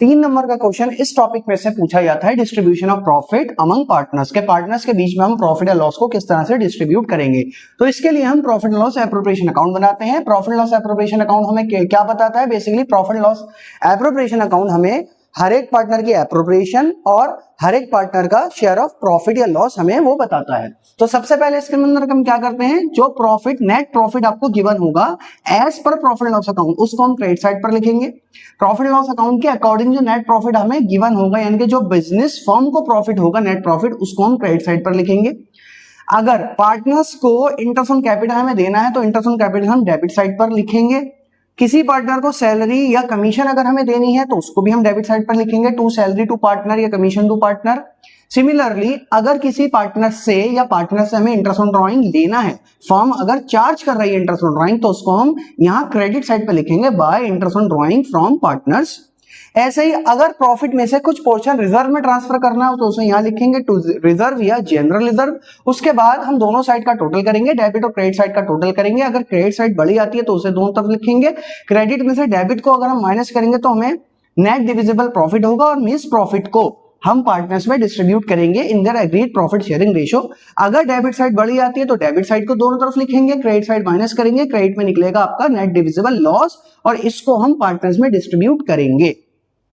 3 number का question इस topic में से पूछा जाता है, distribution of profit among partners के पार्टनर्स के बीच में हम प्रॉफिट या लॉस को किस तरह से डिस्ट्रीब्यूट करेंगे। तो इसके लिए हम profit and loss appropriation account बनाते हैं। प्रॉफिट लॉस एप्रोप्रिएशन अकाउंट हमें क्या बताता है? Basically profit loss appropriation account हमें हर एक पार्टनर की एप्रोप्रिएशन और हर एक पार्टनर का शेयर ऑफ प्रॉफिट या लॉस हमें वो बताता है। तो सबसे पहले इसके अंदर हम क्या करते हैं, जो प्रॉफिट नेट प्रॉफिट आपको गिवन होगा as per profit loss account, उसको हम क्रेडिट साइड पर लिखेंगे। प्रॉफिट लॉस अकाउंट के अकॉर्डिंग जो नेट प्रॉफिट हमें गिवन होगा, यानी कि जो बिजनेस फर्म को प्रॉफिट होगा नेट प्रॉफिट, उसको हम क्रेडिट साइड पर लिखेंगे। अगर पार्टनर्स को इंटरेस्ट ऑन कैपिटल हमें देना है तो इंटरेस्ट ऑन कैपिटल हम डेबिट साइड पर लिखेंगे। किसी पार्टनर को सैलरी या कमीशन अगर हमें देनी है तो उसको भी हम डेबिट साइड पर लिखेंगे, टू सैलरी टू पार्टनर या कमीशन टू पार्टनर। सिमिलरली अगर किसी पार्टनर से या पार्टनर से हमें इंटरेस्ट ऑन ड्राइंग लेना है, फर्म अगर चार्ज कर रही है इंटरेस्ट ऑन ड्राइंग, तो उसको हम यहाँ क्रेडिट साइड पर लिखेंगे bye interest on drawing from partners. ऐसे ही अगर प्रॉफिट में से कुछ पोर्शन रिजर्व में ट्रांसफर करना हो तो उसे यहां लिखेंगे टू रिजर्व या जनरल रिजर्व। उसके बाद हम दोनों साइड का टोटल करेंगे, डेबिट और क्रेडिट साइड का टोटल करेंगे। अगर क्रेडिट साइड बड़ी आती है तो उसे दोनों तरफ लिखेंगे। क्रेडिट में से डेबिट को अगर हम माइनस करेंगे तो हमें नेट डिविजिबल प्रॉफिट होगा और मिस प्रॉफिट को हम पार्टनर्स में डिस्ट्रीब्यूट करेंगे in their agreed profit sharing ratio. अगर डेबिट साइड बड़ी आती है तो डेबिट साइड को दोनों तरफ लिखेंगे, क्रेडिट साइड माइनस करेंगे, क्रेडिट में निकलेगा आपका नेट डिविजिबल लॉस और इसको हम पार्टनर्स में डिस्ट्रीब्यूट करेंगे।